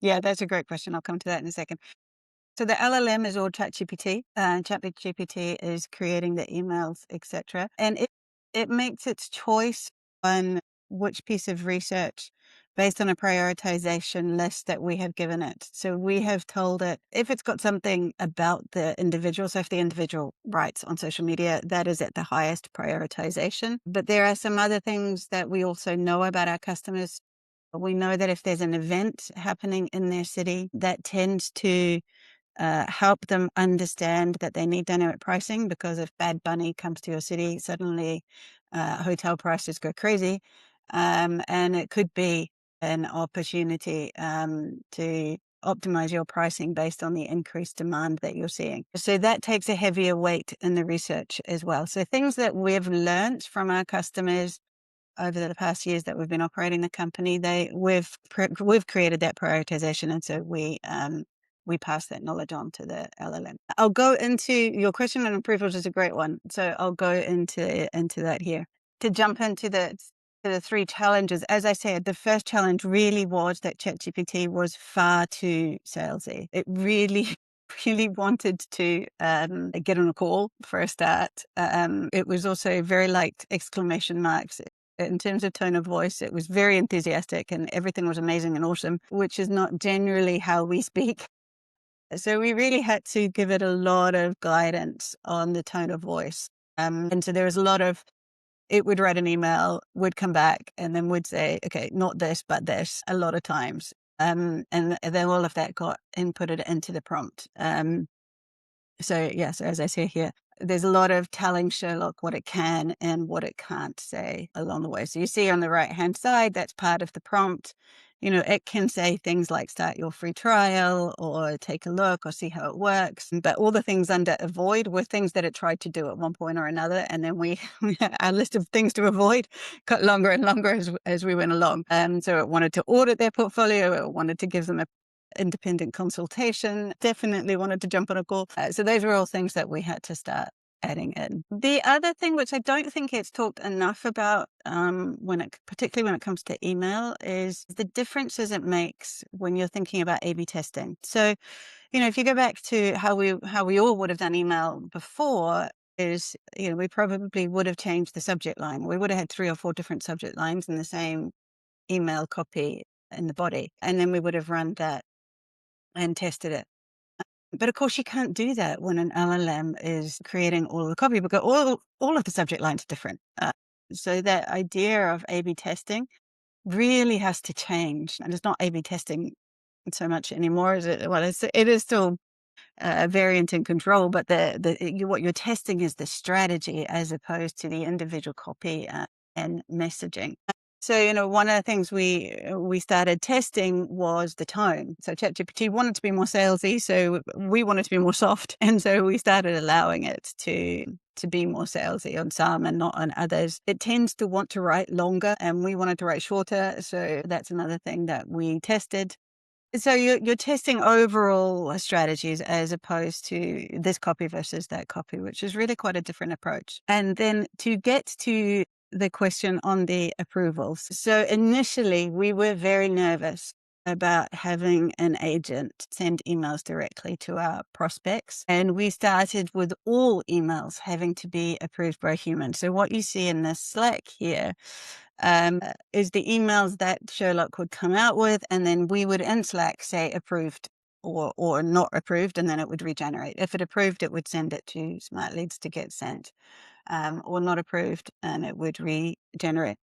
Yeah, that's a great question. I'll come to that in a second. So the LLM is all ChatGPT. ChatGPT is creating the emails, etc., and it makes its choice on which piece of research based on a prioritization list that we have given it. So we have told it if it's got something about the individual. So if the individual writes on social media, that is at the highest prioritization. But there are some other things that we also know about our customers. We know that if there's an event happening in their city, that tends to help them understand that they need dynamic pricing, because if Bad Bunny comes to your city, suddenly hotel prices go crazy. And it could be an opportunity to optimize your pricing based on the increased demand that you're seeing. So that takes a heavier weight in the research as well. So things that we've learned from our customers over the past years that we've been operating the company, we've created that prioritization, and so we pass that knowledge on to the LLM. I'll go into your question on approvals is a great one, so I'll go into that here. To jump into the three challenges, as I said, the first challenge really was that ChatGPT was far too salesy. It really really wanted to get on a call for a start. It was also very liked exclamation marks. In terms of tone of voice, it was very enthusiastic and everything was amazing and awesome, which is not generally how we speak. So we really had to give it a lot of guidance on the tone of voice. And so there was a lot of, it would write an email, would come back, and then would say, okay, not this, but this, a lot of times. And then all of that got inputted into the prompt. So yes, as I say here, there's a lot of telling Sherlock what it can and what it can't say along the way. So you see on the right-hand side, that's part of the prompt. You know, it can say things like start your free trial or take a look or see how it works. But all the things under avoid were things that it tried to do at one point or another. And then our list of things to avoid got longer and longer as we went along. So it wanted to audit their portfolio. It wanted to give them a independent consultation, definitely wanted to jump on a call. So those were all things that we had to start adding in. The other thing, which I don't think it's talked enough about, particularly when it comes to email, is the differences it makes when you're thinking about A/B testing. So, you know, if you go back to how we all would have done email before, is, you know, we probably would have changed the subject line. We would have had 3 or 4 different subject lines in the same email copy in the body, and then we would have run that and tested it. But of course, you can't do that when an LLM is creating all of the copy, because all of the subject lines are different. So that idea of A/B testing really has to change, and it's not A/B testing so much anymore. Is it? Well, it is still variant and control, but what you're testing is the strategy as opposed to the individual copy and messaging. So, you know, one of the things we started testing was the tone. So ChatGPT wanted to be more salesy, so we wanted to be more soft, and so we started allowing it to be more salesy on some and not on others. It tends to want to write longer, and we wanted to write shorter, so that's another thing that we tested. So you're testing overall strategies as opposed to this copy versus that copy, which is really quite a different approach. And then to get to the question on the approvals. So initially we were very nervous about having an agent send emails directly to our prospects. And we started with all emails having to be approved by a human. So what you see in this Slack here is the emails that Sherlock would come out with, and then we would in Slack say approved or not approved, and then it would regenerate. If it approved, it would send it to Smart Leads to get sent, or not approved, and it would regenerate.